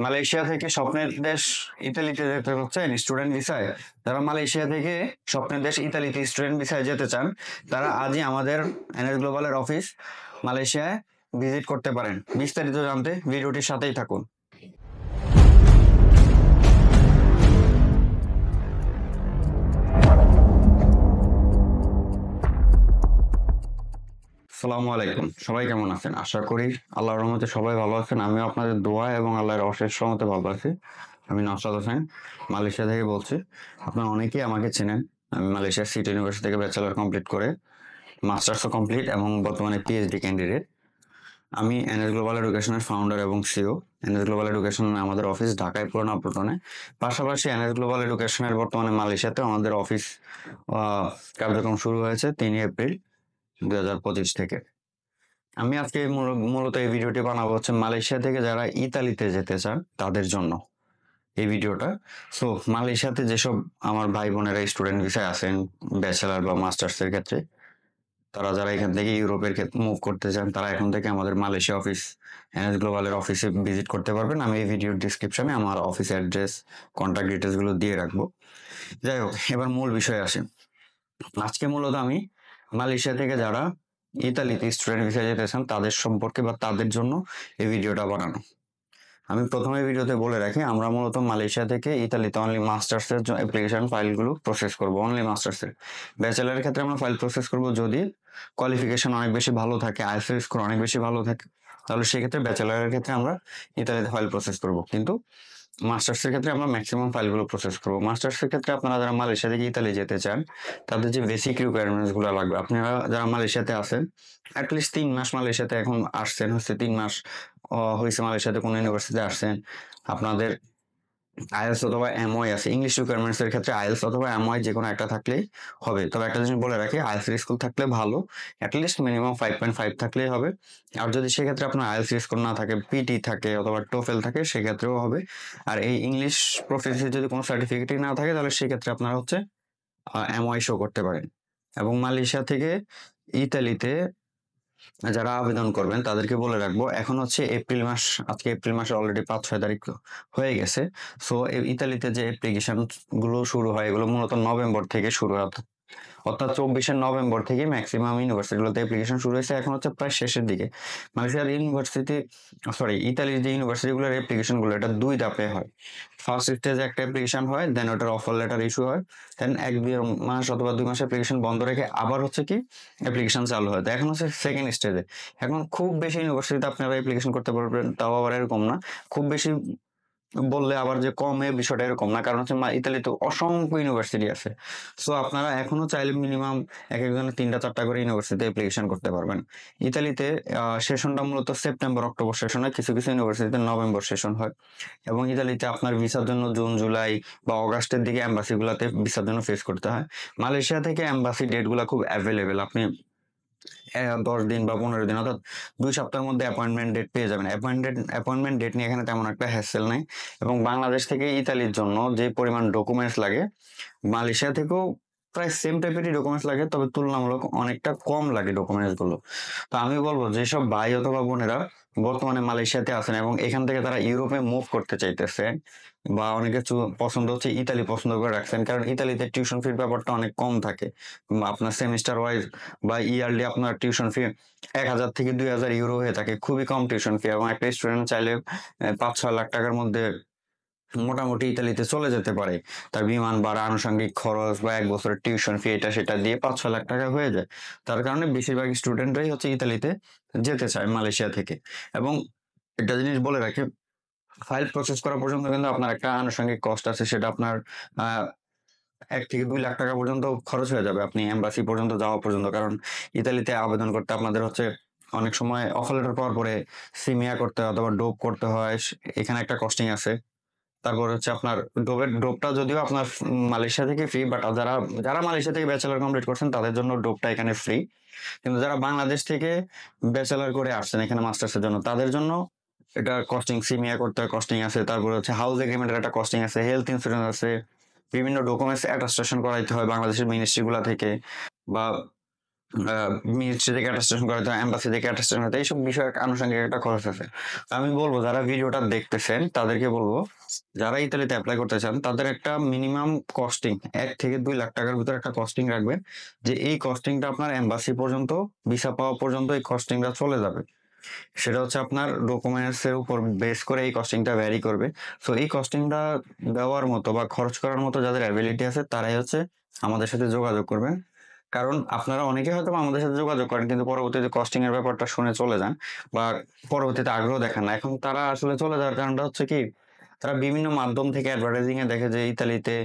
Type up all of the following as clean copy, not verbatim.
Malaysia থেকে স্বপ্নের দেশ ইতালিতে যেতে হচ্ছেন স্টুডেন্ট ভিসায়। যারা মালয়েশিয়া থেকে স্বপ্নের দেশ ইতালিতে স্টুডেন্ট ভিসায় যেতে চান, তারা আজই আমাদের এনএস গ্লোবালের অফিস মালয়েশিয়ায় ভিজিট করতে পারেন। বিস্তারিত জানতে ভিডিওটির সাথেই থাকুন। আসসালামু আলাইকুম, সবাই কেমন আছেন? আশা করি আল্লাহর রহমতে সবাই ভালো আছেন। আমিও আপনাদের দোয়া এবং আল্লাহর অশেষ রহমতে ভালো আছি। আমি নওশাদ হোসেন, মালয়েশিয়া থেকে বলছি। আপনারা অনেকেই আমাকে চেনেন। আমি মালয়েশিয়ার সিটি ইউনিভার্সিটি থেকে ব্যাচেলর কমপ্লিট করে মাস্টার্সও কমপ্লিট এবং বর্তমানে পিএইচডি ক্যান্ডিডেট। আমি এনএস গ্লোবাল এডুকেশনের ফাউন্ডার এবং সিও। এনএস গ্লোবাল এডুকেশন আমাদের অফিস ঢাকায় পুরনো পল্টনে। পাশাপাশি এনএস গ্লোবাল এডুকেশনের বর্তমানে মালয়েশিয়াতে আমাদের অফিস কার্যক্রম শুরু হয়েছে 3 এপ্রিল 2025 থেকে। আমি আজকে মূলত এই ভিডিওটি বানাবো হচ্ছে মালয়েশিয়া থেকে যারা ইতালিতে যেতে চান তাদের জন্য এই ভিডিওটা। সো মালয়েশিয়াতে যেসব আমার ভাই বোনেরা স্টুডেন্ট ভিসায় আছেন, ব্যাচেলার বা মাস্টার্সের ক্ষেত্রে, তারা যারা এখান থেকে ইউরোপের ক্ষেত্রে মুভ করতে চান, তারা এখন থেকে আমাদের মালয়েশিয়া অফিস এনএস গ্লোবালের অফিসে ভিজিট করতে পারবেন। আমি এই ভিডিওর ডিসক্রিপশনে আমার অফিস অ্যাড্রেস, কন্ট্যাক্ট ডিটেলসগুলো দিয়ে রাখবো। যাই হোক, এবার মূল বিষয়ে আসি। আজকে মূলত আমি মালয়েশিয়া থেকে যারা ইতালিতে স্টুডেন্ট ভিসায় যেতে চান তাদের সম্পর্কে বা তাদের জন্য এই ভিডিওটা বানানো। আমি প্রথমে ভিডিওতে বলে রাখি, আমরা মূলত মালয়েশিয়া থেকে ইতালিতে অনলি মাস্টার্সের অ্যাপ্লিকেশন ফাইলগুলো প্রসেস করব, অনলি মাস্টার্সের। ব্যাচেলারের ক্ষেত্রে আমরা ফাইল প্রসেস করব যদি কোয়ালিফিকেশন অনেক বেশি ভালো থাকে, আইএলটিএস স্কোর অনেক বেশি ভালো থাকে, তাহলে সেক্ষেত্রে ব্যাচেলারের ক্ষেত্রে আমরা ইতালিতে ফাইল প্রসেস করব। কিন্তু মাস্টার্সের ক্ষেত্রে আমরা ম্যাক্সিমাম ফাইলগুলো প্রসেস করবো। মাস্টার্সের ক্ষেত্রে আপনারা যারা মালয়েশিয়া থেকে ইতালি যেতে চান, তাদের যে বেসিক রিকোয়ারমেন্টসগুলো লাগবে, আপনারা যারা মালয়েশিয়াতে আছেন, অ্যাটলিস্ট 3 মাস মালয়েশিয়াতে এখন আসছেন, হচ্ছে 3 মাস হয়েছে মালয়েশিয়াতে কোনো ইউনিভার্সিটিতে আসছেন, আপনাদের আইএলস অথবা এমওয়াই আছে। ইংলিশ রিকোয়ারমেন্টস এর ক্ষেত্রে আইএলস অথবা এমওয়াই যে কোনো একটা থাকলেই হবে। তবে একটা জিনিস বলে রাখি, আইএলস স্কুল থাকলে ভালো, অ্যাটলিস্ট মিনিমাম 5.5 থাকলেই হবে। আর যদি সেক্ষেত্রে আপনার আইএলস স্কোর না থাকে, পিটি থাকে অথবা টোফেল থাকে, সেক্ষেত্রেও হবে। আর এই ইংলিশ প্রফিসিয়েন্সি যদি কোনো সার্টিফিকেটই না থাকে, তাহলে সেক্ষেত্রে আপনারা হচ্ছে এমওয়াই শো করতে পারেন। এবং মালয়েশিয়া থেকে ইতালিতে যারা আবেদন করবেন তাদেরকে বলে রাখবো, এখন হচ্ছে এপ্রিল মাস, আজকে এপ্রিল মাসে অলরেডি 5-6 তারিখ হয়ে গেছে। সো ইতালিতে যে অ্যাপ্লিকেশন গুলো শুরু হয়, এগুলো মূলত নভেম্বর থেকে শুরু হয়, অর্থাৎ 24শে নভেম্বর থেকে ম্যাক্সিমাম ইউনিভার্সিটিগুলোতে অ্যাপ্লিকেশন শুরু হয়েছে। এখন হচ্ছে প্রায় শেষের দিকে। মালয়েশিয়ার ইতালির যে ইউনিভার্সিটিগুলোর অ্যাপ্লিকেশনগুলো, এটা 2 ধাপে হয়। ফার্স্ট স্টেজে একটা অ্যাপ্লিকেশন হয়, দেন ওটার অফার লেটার ইস্যু হয়, দেন 1-2 মাস অথবা 2 মাস অ্যাপ্লিকেশন বন্ধ রেখে আবার হচ্ছে কি অ্যাপ্লিকেশন চালু হয়। তো এখন হচ্ছে সেকেন্ড স্টেজে। এখন খুব বেশি ইউনিভার্সিটিতে আপনারা অ্যাপ্লিকেশন করতে পারবেন, তাও আবার এরকম না। খুব বেশি বললে আবার যে কমে, বিষয়টা এরকম না, কারণ হচ্ছে ইতালিতে অসংখ্য ইউনিভার্সিটি আছে। সো আপনারা এখনো চাইলে মিনিমাম এক একজনের 3টা 4টা করে ইউনিভার্সিটিতে অ্যাপ্লিকেশন করতে পারবেন। ইতালিতে সেশনটা মূলত সেপ্টেম্বর অক্টোবর সেশন হয়, কিছু কিছু ইউনিভার্সিটিতে নভেম্বর সেশন হয়। এবং ইতালিতে আপনার ভিসার জন্য জুন জুলাই বা অগাস্টের দিকে এম্বাসিগুলোতে ভিসার জন্য ফেস করতে হয়। মালয়েশিয়া থেকে এম্বাসি ডেটগুলো খুব অ্যাভেলেবেল, আপনি 10 দিন বা 15 দিন, অর্থাৎ 2 সপ্তাহের মধ্যে অ্যাপয়েন্টমেন্ট ডেট পেয়ে যাবেন। অ্যাপয়েন্টমেন্ট ডেট নিয়ে এখানে তেমন একটা হ্যাসেল নাই। এবং বাংলাদেশ থেকে ইতালির জন্য যে পরিমাণ ডকুমেন্টস লাগে, মালয়েশিয়া থেকেও প্রায় সেম টাইপেরই ডকুমেন্টস লাগে, তবে তুলনামূলক অনেকটা কম লাগে ডকুমেন্টস গুলো। তো আমি বলবো, যেসব ভাই অথবা বোনেরা বর্তমানে মালয়েশিয়াতে আছেন এবং এখান থেকে তারা ইউরোপে মুভ করতে চাইতেছে, বা অনেকে পছন্দ হচ্ছে ইতালি পছন্দ করে রাখছেন, কারণ ইতালিতে টিউশন ফির ব্যাপারটা অনেক কম থাকে। আপনার সেমিস্টার ওয়াইজ বা ইয়ারলি আপনার টিউশন ফি 1,000 থেকে 2,000 ইউরো হয়ে থাকে, খুবই কম টিউশন ফি। এবং একটা স্টুডেন্ট চাইলে 5-6 লাখ টাকার মধ্যে মোটামুটি ইতালিতে চলে যেতে পারে। তার বিমান ভাড়া, আনুষঙ্গিক খরচ বা 1 বছরের টিউশন ফি, এটা সেটা দিয়ে 5-6 লাখ টাকা হয়ে যায়। তার কারণে বেশিরভাগ স্টুডেন্টরাই হচ্ছে ইতালিতে যেতে চায় মালয়েশিয়া থেকে। এবং একটা জিনিস বলে রাখি, ফাইল প্রসেস করা পর্যন্ত কিন্তু আপনার একটা আনুষঙ্গিক কস্ট আছে, সেটা আপনার 1 থেকে 2 লাখ টাকা পর্যন্ত খরচ হয়ে যাবে আপনি এম্বাসি পর্যন্ত যাওয়া পর্যন্ত। কারণ ইতালিতে আবেদন করতে আপনাদের হচ্ছে অনেক সময় অফার লেটার পাওয়ার পরে সিমিয়া করতে হয় অথবা ডোপ করতে হয়, এখানে একটা কস্টিং আছে। তারপর হচ্ছে আপনার ডোপটা যদিও আপনার মালয়েশিয়া থেকে ফ্রি, বাট যারা যারা মালয়েশিয়া থেকে ব্যাচেলার কমপ্লিট করছেন তাদের জন্য ডোপটা এখানে ফ্রি। কিন্তু যারা বাংলাদেশ থেকে ব্যাচেলার করে আসছেন এখানে মাস্টার্সের জন্য, তাদের জন্য এটা কস্টিং, সিমিয়া করতে হয়, কস্টিং আছে। তারপরে হচ্ছে হাউস এগ্রিমেন্টের একটা কস্টিং আছে, হেলথ ইন্স্যুরেন্স আছে, বিভিন্ন ডকুমেন্টস অ্যাটাস্টেশন করাইতে হয় বাংলাদেশের মিনিস্ট্রি গুলা থেকে, বা মিনিস্ট্রি থেকে অ্যাটেস্টেশন করাতে হয়, এম্বাসি থেকে অ্যাটেস্টেশন করাতে হয়, এইসব বিষয়ে আনুষঙ্গিক একটা খরচ আছে। আমি বলবো যারা ভিডিওটা দেখতেছেন তাদেরকে বলবো, যারা ইতালিতে অ্যাপ্লাই করতে চান তাদের একটা মিনিমাম কস্টিং 1 থেকে 2 লাখ টাকার ভিতরে একটা কস্টিং রাখবেন, যে এই কস্টিংটা আপনার এম্বাসি পর্যন্ত, ভিসা পাওয়া পর্যন্ত এই কস্টিংটা চলে যাবে। সেটা হচ্ছে আপনার ডকুমেন্টস এর উপর বেস করে এই কস্টিংটা ভ্যারি করবে। সো এই কস্টিংটা দেওয়ার মতো বা খরচ করার মতো যাদের অ্যাবিলিটি আছে তারাই হচ্ছে আমাদের সাথে যোগাযোগ করবেন। কারণ আপনারা অনেকে হয়তো বা আমাদের সাথে যোগাযোগ করেন কিন্তু পরবর্তীতে কস্টিং এর ব্যাপারটা শুনে চলে যান, বা পরবর্তীতে আগ্রহ দেখান না। এখন তারা আসলে চলে যাওয়ার কারণটা হচ্ছে কি, তারা বিভিন্ন মাধ্যম থেকে অ্যাডভার্টাইজিং এ দেখে যে ইতালিতে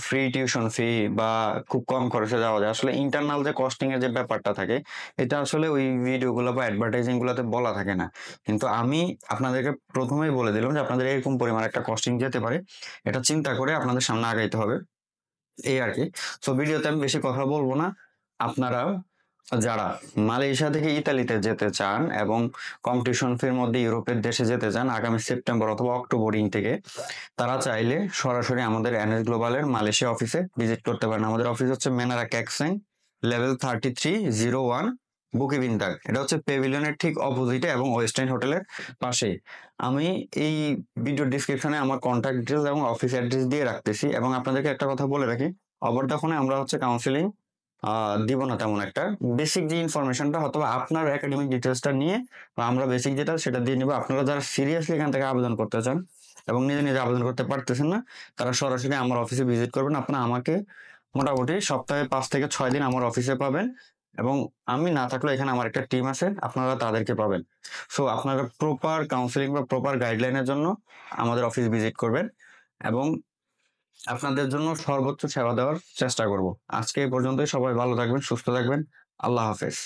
ফ্রি টিউশন ফি বা খুব কম খরচে যাওয়া যায়। আসলে ইন্টারনাল যে কস্টিং এর যে ব্যাপারটা থাকে, এটা আসলে ওই ভিডিওগুলো বা অ্যাডভার্টাইজিং গুলোতে বলা থাকে না। কিন্তু আমি আপনাদেরকে প্রথমেই বলে দিলাম যে আপনাদের এরকম পরিমাণ একটা কস্টিং যেতে পারে, এটা চিন্তা করে আপনাদের সামনে আগাইতে হবে, এই আর কি। তো ভিডিওতে আমি বেশি কথা বলবো না। আপনারা যারা মালয়েশিয়া থেকে ইতালিতে যেতে চান এবং কম টিউশন ফির মধ্যে ইউরোপের দেশে যেতে চান আগামী সেপ্টেম্বর অথবা অক্টোবর থেকে, তারা চাইলে সরাসরি আমাদের এনএস গ্লোবালের মালয়েশিয়া অফিসে ভিজিট করতে পারেন। আমাদের অফিস হচ্ছে মেনারা ক্যাক্সাইন, লেভেল 3301, বুকিবিন্দাগ। এটা হচ্ছে পেভিলিয়নের ঠিক অপোজিটে এবং ওয়েস্টার্ন হোটেলের পাশে। আমি এই ভিডিও ডিসক্রিপশনে আমার কন্ট্যাক্ট ডিটেলস এবং অফিস অ্যাড্রেস দিয়ে রাখতেছি। এবং আপনাদেরকে একটা কথা বলে রাখি, অবর্তমানে আমরা হচ্ছে কাউন্সিলিং দিব না তেমন একটা। বেসিক যে ইনফরমেশনটা হয়তো বা আপনার একাডেমিক ডিটেলসটা নিয়ে বা আমরা বেসিক যেটা সেটা দিয়ে নিবো। আপনারা যারা সিরিয়াসলি এখান থেকে আবেদন করতে চান এবং নিজে নিজে আবেদন করতে পারতেছেন না, তারা সরাসরি আমার অফিসে ভিজিট করবেন। আপনারা আমাকে মোটামুটি সপ্তাহে 5 থেকে 6 দিন আমার অফিসে পাবেন, এবং আমি না থাকলেও এখানে আমার একটা টিম আছে, আপনারা তাদেরকে পাবেন। সো আপনারা প্রপার কাউন্সিলিং বা প্রপার গাইডলাইনের জন্য আমাদের অফিস ভিজিট করবেন, এবং আপনাদের জন্য সর্বোচ্চ সেবা দেওয়ার চেষ্টা করব। আজকে এই পর্যন্তই। সবাই ভালো থাকবেন, সুস্থ থাকবেন। আল্লাহ হাফেজ।